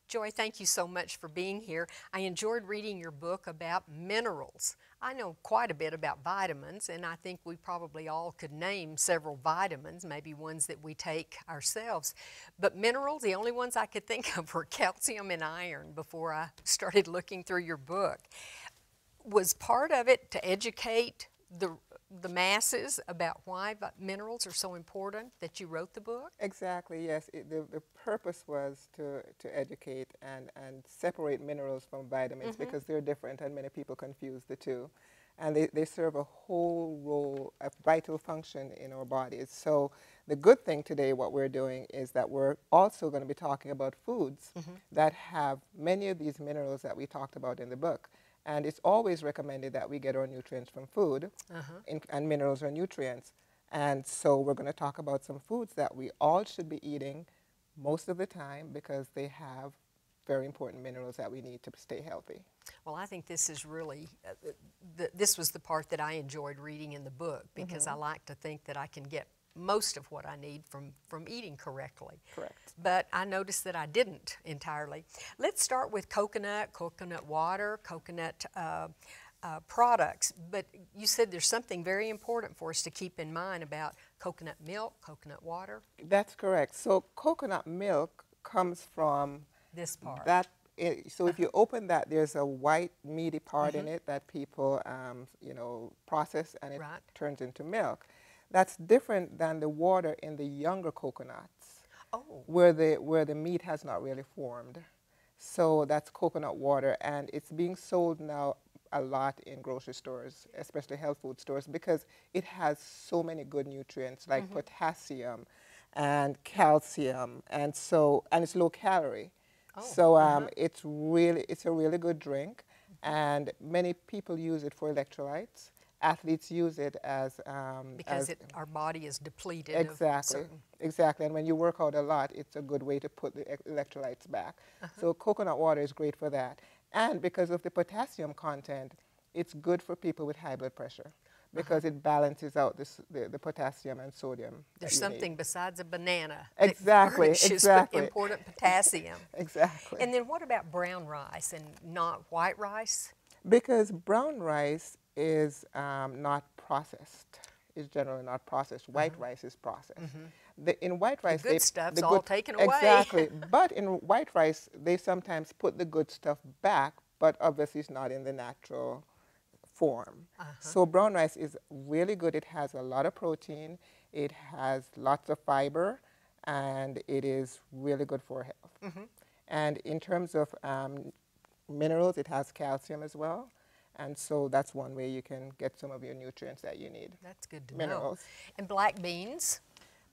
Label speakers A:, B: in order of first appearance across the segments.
A: Joy, thank you so much for being here. I enjoyed reading your book about minerals. I know quite a bit about vitamins, and I think we probably all could name several vitamins, maybe ones that we take ourselves. But minerals, the only ones I could think of were calcium and iron before I started looking through your book. Was part of it to educate the masses about why minerals are so important that you wrote the book?
B: Exactly, yes. The purpose was to educate and separate minerals from vitamins because they're different and many people confuse the two. And they serve a whole role, a vital function in our bodies. So the good thing today, what we're doing is that we're also going to be talking about foods that have many of these minerals that we talked about in the book. And it's always recommended that we get our nutrients from food, and minerals are nutrients. And so we're going to talk about some foods that we all should be eating most of the time because they have very important minerals that we need to stay healthy.
A: Well, I think this is really, this was the part that I enjoyed reading in the book because I like to think that I can get most of what I need from eating correctly.
B: Correct.
A: But I noticed that I didn't entirely. Let's start with coconut water, coconut products. But you said there's something very important for us to keep in mind about coconut milk, coconut water.
B: That's correct. So coconut milk comes from
A: This part.
B: So if you open that, there's a white meaty part in it that people, process, and it turns into milk. That's different than the water in the younger coconuts, where the meat has not really formed. So that's coconut water, and it's being sold now a lot in grocery stores, especially health food stores, because it has so many good nutrients like potassium and calcium, and it's low calorie. It's a really good drink, and many people use it for electrolytes. Athletes use it as
A: because our body is depleted.
B: Exactly, exactly. And when you work out a lot, it's a good way to put the electrolytes back. So coconut water is great for that. And because of the potassium content, it's good for people with high blood pressure because it balances out the potassium and sodium.
A: There's something besides a banana
B: exactly,
A: that
B: exactly.
A: important potassium.
B: Exactly.
A: And then what about brown rice and not white rice?
B: Because brown rice is not processed. It's generally not processed. White rice is processed. In white rice,
A: the good stuff's all taken away.
B: Exactly. But in white rice, they sometimes put the good stuff back, but obviously it's not in the natural form. So brown rice is really good. It has a lot of protein. It has lots of fiber, and it is really good for health. And in terms of minerals, it has calcium as well. And so that's one way you can get some of your nutrients that you need.
A: That's good to
B: minerals.
A: know. And black beans?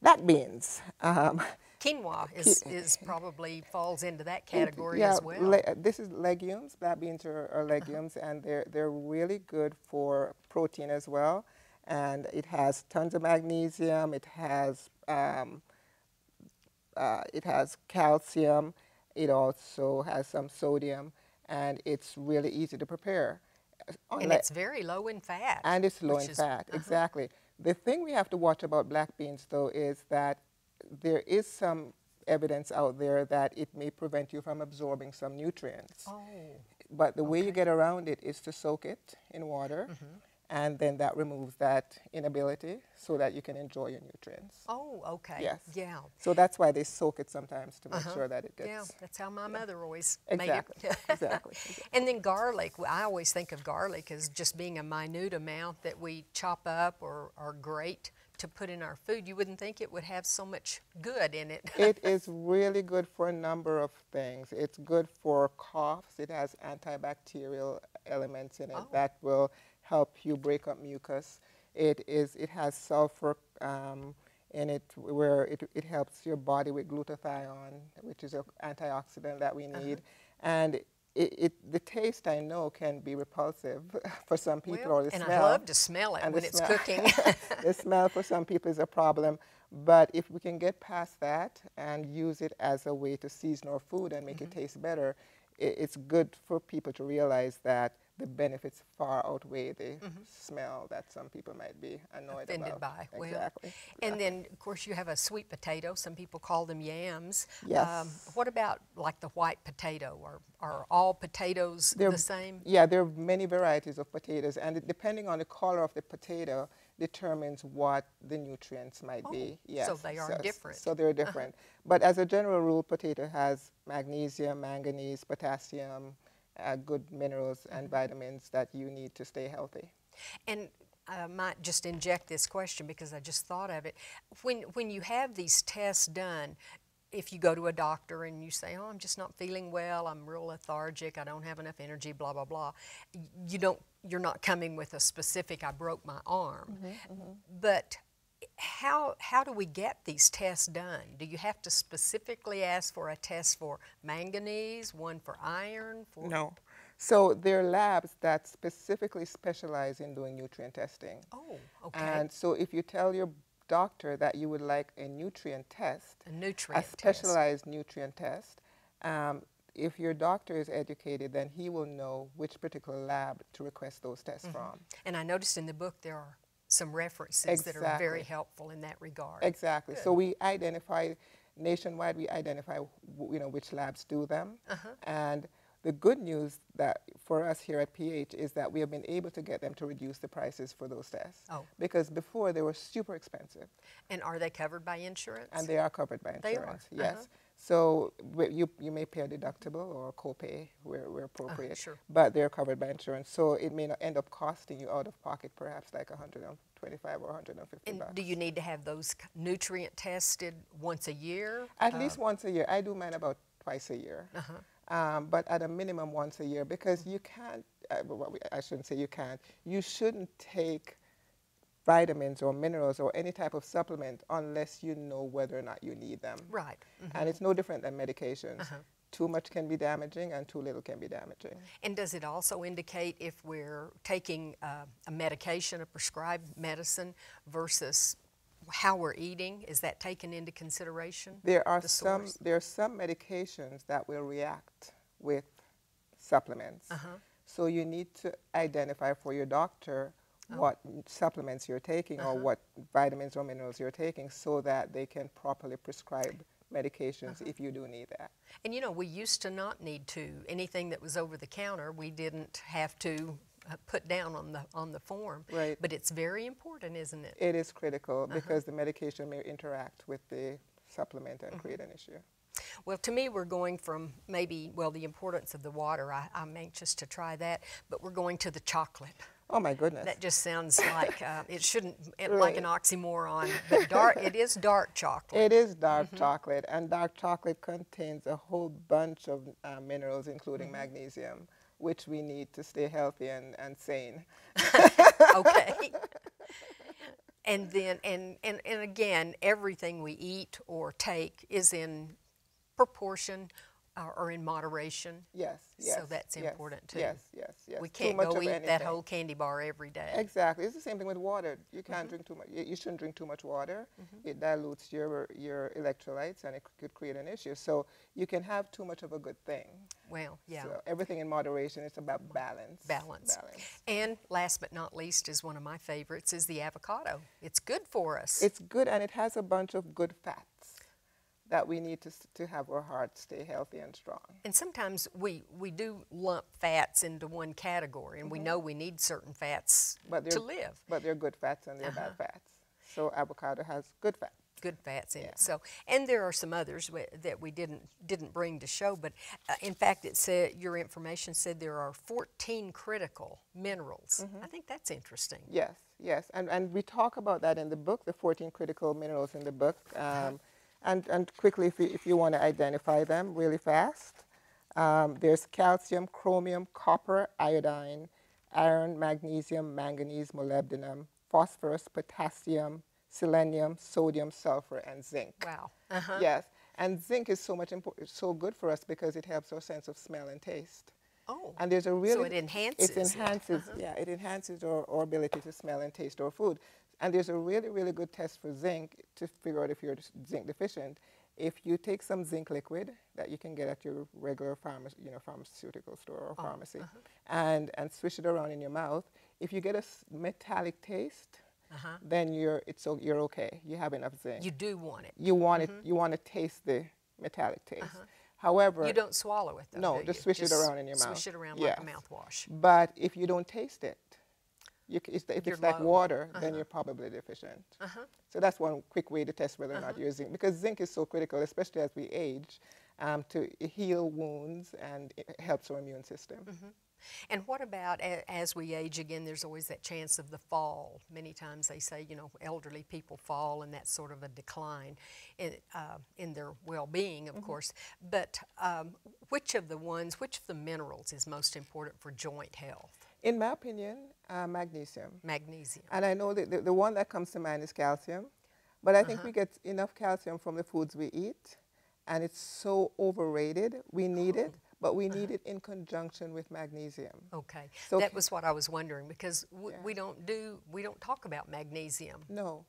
B: Black beans.
A: Quinoa is probably falls into that category as well.
B: This is legumes. Black beans are legumes, and they're really good for protein as well. And it has tons of magnesium. It has calcium. It also has some sodium, and it's really easy to prepare.
A: And it's very low in fat.
B: And it's low in fat, exactly. The thing we have to watch about black beans, though, is that there is some evidence out there that it may prevent you from absorbing some nutrients. But the way you get around it is to soak it in water, and then that removes that inability so that you can enjoy your nutrients.
A: Oh, okay.
B: Yes.
A: Yeah.
B: So that's why they soak it sometimes to make sure that it gets...
A: Yeah, that's how my mother always
B: exactly.
A: made it.
B: Exactly.
A: And then garlic. I always think of garlic as just being a minute amount that we chop up or grate to put in our food. You wouldn't think it would have so much good in it.
B: It is really good for a number of things. It's good for coughs. It has antibacterial elements in it that will help you break up mucus. It has sulfur in it where it helps your body with glutathione, which is an antioxidant that we need. And the taste, I know, can be repulsive for some people, or the smell.
A: And I love to smell it when it's cooking.
B: The smell for some people is a problem. But if we can get past that and use it as a way to season our food and make it taste better, it's good for people to realize that the benefits far outweigh the smell that some people might be annoyed
A: offended
B: about.
A: by.
B: Exactly.
A: Well, and then, of course, you have a sweet potato. Some people call them yams.
B: Yes.
A: What about like the white potato? Are all potatoes the same?
B: Yeah, there are many varieties of potatoes, and depending on the color of the potato determines what the nutrients might be. Yes.
A: So they are different.
B: So they're different. But as a general rule, potato has magnesium, manganese, potassium, good minerals and vitamins that you need to stay healthy.
A: And I might just inject this question because I just thought of it. When you have these tests done, if you go to a doctor and you say, oh, I'm just not feeling well, I'm real lethargic, I don't have enough energy, blah, blah, blah, you're not coming with a specific, I broke my arm. But how do we get these tests done? Do you have to specifically ask for a test for manganese, one for iron?
B: No. So there are labs that specifically specialize in doing nutrient testing.
A: Oh, okay.
B: And so if you tell your doctor that you would like a nutrient test, a specialized nutrient test, if your doctor is educated, then he will know which particular lab to request those tests from.
A: And I noticed in the book there are some references that are very helpful in that regard.
B: Exactly. Good. So we identify, nationwide, we identify which labs do them. And the good news that for us here at PH is that we have been able to get them to reduce the prices for those tests.
A: Oh.
B: Because before they were super expensive.
A: And are they covered by insurance?
B: And they are covered by insurance.
A: They are?
B: Yes. So you may pay a deductible or a copay where appropriate.
A: Sure.
B: But they're covered by insurance. So it may not end up costing you out of pocket perhaps like $125 or $150.
A: And do you need to have those nutrient tested once a year?
B: At least once a year. I do mine about twice a year. But at a minimum once a year, because you can't, I shouldn't say you can't, you shouldn't take vitamins or minerals or any type of supplement unless you know whether or not you need them.
A: Right.
B: And it's no different than medications. Too much can be damaging and too little can be damaging.
A: And does it also indicate if we're taking a medication, a prescribed medicine, versus how we're eating? Is that taken into consideration?
B: There are some medications that will react with supplements. So you need to identify for your doctor what supplements you're taking or what vitamins or minerals you're taking so that they can properly prescribe medications if you do need that.
A: And we used to not need to. Anything that was over the counter, we didn't have to put down on the form.
B: Right.
A: But it's very important, isn't it?
B: It is critical because the medication may interact with the supplement and create an issue.
A: Well, to me, we're going from maybe, the importance of the water, I'm anxious to try that, but we're going to the chocolate.
B: Oh my goodness.
A: That just sounds like, it shouldn't, like an oxymoron, but it is dark chocolate.
B: It is dark chocolate, and dark chocolate contains a whole bunch of minerals, including magnesium, which we need to stay healthy and sane.
A: Okay. And then, and again, everything we eat or take is in proportion or in moderation.
B: Yes.
A: So that's important too.
B: Yes.
A: We can't go eat that whole candy bar every day.
B: Exactly. It's the same thing with water. You can't drink too much. You shouldn't drink too much water. It dilutes your electrolytes and it could create an issue. So you can have too much of a good thing.
A: Well, yeah.
B: So everything in moderation. It's about balance.
A: Balance. And last but not least is one of my favorites is the avocado. It's good for us.
B: It's good, and it has a bunch of good fats that we need to have our heart stay healthy and strong.
A: And sometimes we do lump fats into one category, and we know we need certain fats to live.
B: But they're good fats and they're bad fats. So avocado has good fats.
A: Good fats in it. So, and there are some others that we didn't bring to show, but in fact, it said your information said there are 14 critical minerals. I think that's interesting.
B: Yes, and we talk about that in the book, the 14 critical minerals in the book. And quickly, if you want to identify them really fast, there's calcium, chromium, copper, iodine, iron, magnesium, manganese, molybdenum, phosphorus, potassium, selenium, sodium, sulfur, and zinc.
A: Wow.
B: Yes, and zinc is so good for us because it helps our sense of smell and taste.
A: Oh,
B: and there's a really,
A: so it enhances.
B: It enhances, it enhances our ability to smell and taste our food. And there's a really, really good test for zinc to figure out if you're zinc deficient. If you take some zinc liquid that you can get at your regular pharmaceutical store or pharmacy, and swish it around in your mouth, if you get a metallic taste, then you're okay. You have enough zinc.
A: You do want it.
B: You want it. You want to taste the metallic taste. However,
A: you don't swallow it though.
B: No, just swish it around in your mouth.
A: Swish it around like a mouthwash.
B: But if you don't taste it, if it's like water, then you're probably deficient. So that's one quick way to test whether or not you're zinc, because zinc is so critical, especially as we age, to heal wounds, and it helps our immune system.
A: And what about as we age again, there's always that chance of the fall. Many times they say, you know, elderly people fall, and that's sort of a decline in their well-being, of course. But which of the minerals is most important for joint health?
B: In my opinion, magnesium.
A: Magnesium.
B: And I know that the one that comes to mind is calcium, but I think we get enough calcium from the foods we eat, and it's so overrated. We need it, but we need it in conjunction with magnesium.
A: Okay, so that was what I was wondering, because we don't talk about magnesium.
B: No,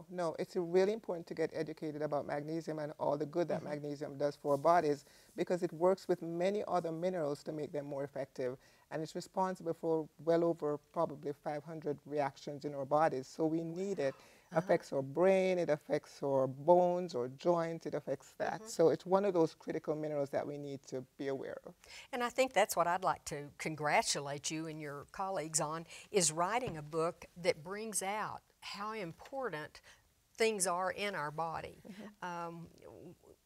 B: no. It's really important to get educated about magnesium and all the good that magnesium does for our bodies, because it works with many other minerals to make them more effective, and it's responsible for well over probably 500 reactions in our bodies. So we need it. Affects our brain, it affects our bones or joints, it affects that. So it's one of those critical minerals that we need to be aware of.
A: And I think that's what I'd like to congratulate you and your colleagues on, is writing a book that brings out how important things are in our body.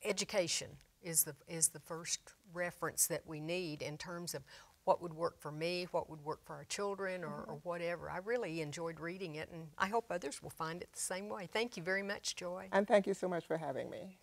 A: Education is the first reference that we need in terms of what would work for me, what would work for our children, or whatever. I really enjoyed reading it, and I hope others will find it the same way. Thank you very much, Joy.
B: And thank you so much for having me.